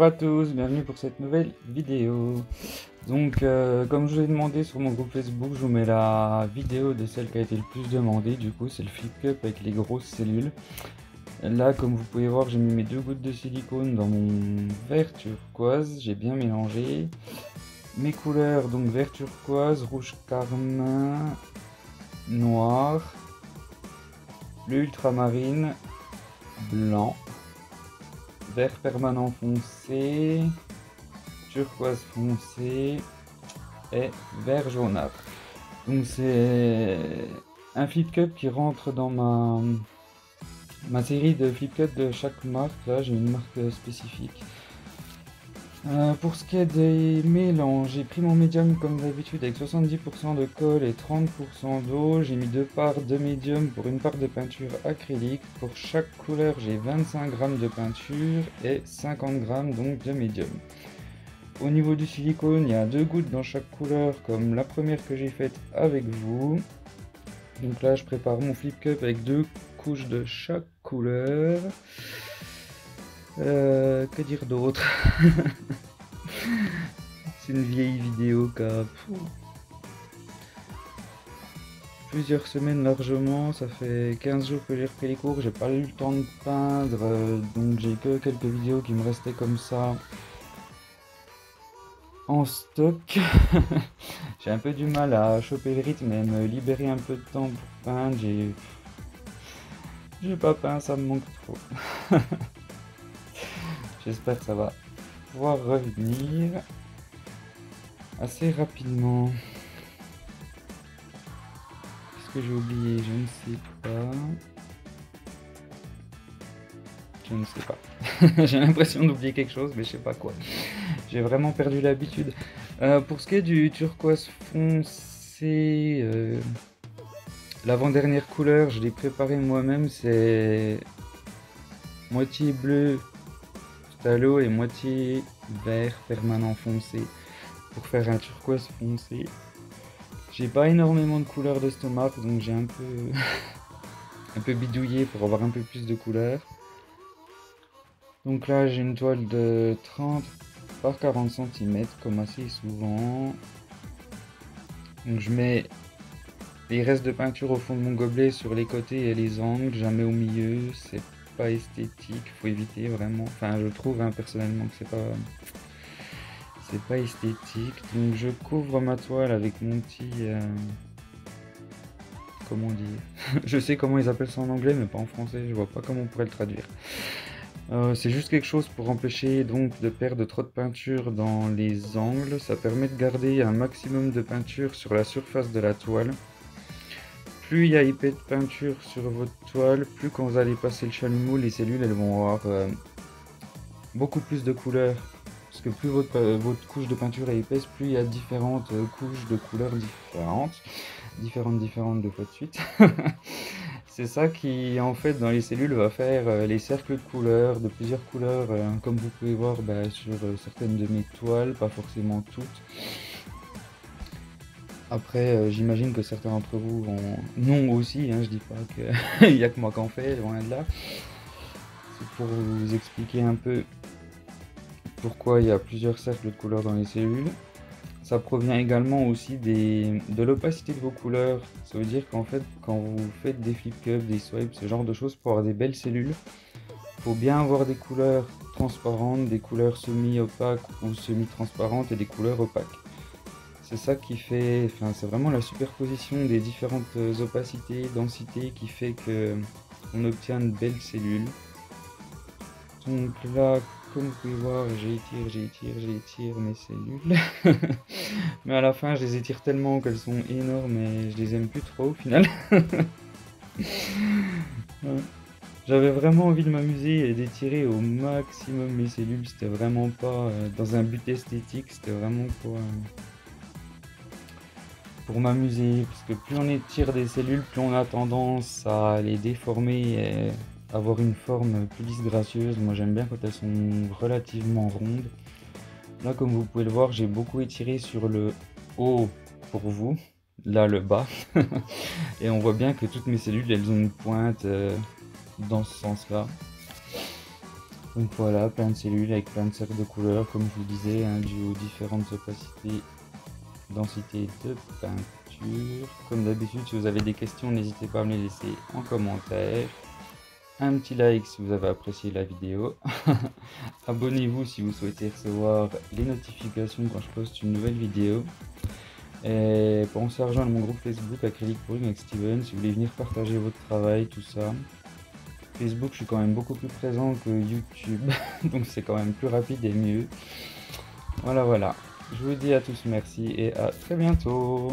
à tous, bienvenue pour cette nouvelle vidéo. Donc comme je vous ai demandé sur mon groupe Facebook, je vous mets la vidéo de celle qui a été le plus demandée. Du coup c'est le flip cup avec les grosses cellules. Là comme vous pouvez voir, j'ai mis mes 2 gouttes de silicone dans mon vert turquoise. J'ai bien mélangé mes couleurs, donc vert turquoise, rouge carmin, noir, bleu ultramarine, blanc, vert permanent foncé, turquoise foncé et vert jaunâtre. Donc c'est un flip cup qui rentre dans ma série de flip cup de chaque marque. Là j'ai une marque spécifique. Pour ce qui est des mélanges, j'ai pris mon médium comme d'habitude avec 70% de colle et 30% d'eau. J'ai mis 2 parts de médium pour une part de peinture acrylique. Pour chaque couleur, j'ai 25 g de peinture et 50 g donc de médium. Au niveau du silicone, il y a 2 gouttes dans chaque couleur comme la première que j'ai faite avec vous. Donc là, je prépare mon flip cup avec 2 couches de chaque couleur. Que dire d'autre? C'est une vieille vidéo qui a plusieurs semaines largement. Ça fait 15 jours que j'ai repris les cours, j'ai pas eu le temps de peindre, donc j'ai que quelques vidéos qui me restaient comme ça en stock. J'ai un peu du mal à choper le rythme et me libérer un peu de temps pour peindre. J'ai pas peint, ça me manque trop. J'espère que ça va pouvoir revenir assez rapidement. Qu'est-ce que j'ai oublié? Je ne sais pas. Je ne sais pas. J'ai l'impression d'oublier quelque chose, mais je sais pas quoi. J'ai vraiment perdu l'habitude. Pour ce qui est du turquoise foncé, l'avant-dernière couleur, je l'ai préparé moi-même. C'est moitié bleu phthalo et moitié vert permanent foncé pour faire un turquoise foncé. J'ai pas énormément de couleurs de cette marque, donc j'ai un peu bidouillé pour avoir un peu plus de couleurs. Donc là j'ai une toile de 30 par 40 cm comme assez souvent. Donc je mets les restes de peinture au fond de mon gobelet sur les côtés et les angles, jamais au milieu. C'est pas esthétique, faut éviter vraiment. Enfin je trouve personnellement que c'est pas esthétique. Donc je couvre ma toile avec mon petit comment dire, je sais comment ils appellent ça en anglais mais pas en français, je vois pas comment on pourrait le traduire. C'est juste quelque chose pour empêcher donc de perdre trop de peinture dans les angles. Ça permet de garder un maximum de peinture sur la surface de la toile. Plus il y a épais de peinture sur votre toile, plus quand vous allez passer le chalumeau, les cellules elles vont avoir beaucoup plus de couleurs. Parce que plus votre couche de peinture est épaisse, plus il y a différentes couches de couleurs différentes. Différentes deux fois de suite. C'est ça qui en fait dans les cellules va faire les cercles de couleurs, de plusieurs couleurs, comme vous pouvez voir sur certaines de mes toiles, pas forcément toutes. Après j'imagine que certains d'entre vous non aussi, je dis pas qu'il n'y a que moi qui en fais, loin de là. C'est pour vous expliquer un peu pourquoi il y a plusieurs cercles de couleurs dans les cellules. Ça provient également aussi de l'opacité de vos couleurs. Ça veut dire qu'en fait, quand vous faites des flip cups, des swipes, ce genre de choses, pour avoir des belles cellules, il faut bien avoir des couleurs transparentes, des couleurs semi-opaques ou semi-transparentes et des couleurs opaques. C'est ça qui fait, c'est vraiment la superposition des différentes opacités, densités qui fait qu'on obtient de belles cellules. Donc là, comme vous pouvez voir, j'étire mes cellules. Mais à la fin, je les étire tellement qu'elles sont énormes et je les aime plus trop au final. J'avais vraiment envie de m'amuser et d'étirer au maximum mes cellules. C'était vraiment pas dans un but esthétique, c'était vraiment pour m'amuser. Parce que plus on étire des cellules, plus on a tendance à les déformer et avoir une forme plus lisse, gracieuse. Moi j'aime bien quand elles sont relativement rondes. Là comme vous pouvez le voir, j'ai beaucoup étiré sur le haut pour vous, là le bas. Et on voit bien que toutes mes cellules elles ont une pointe dans ce sens là. Donc voilà, plein de cellules avec plein de cercles de couleurs, comme je vous disais, hein, dû aux différentes opacités, densité de peinture. Comme d'habitude, si vous avez des questions, n'hésitez pas à me les laisser en commentaire. Un petit like si vous avez apprécié la vidéo. Abonnez-vous si vous souhaitez recevoir les notifications quand je poste une nouvelle vidéo. Et pensez à rejoindre mon groupe Facebook Acrylic Pouring avec Steven si vous voulez venir partager votre travail, tout ça. Facebook, je suis quand même beaucoup plus présent que YouTube, donc c'est quand même plus rapide et mieux. Voilà, voilà. Je vous dis à tous merci et à très bientôt.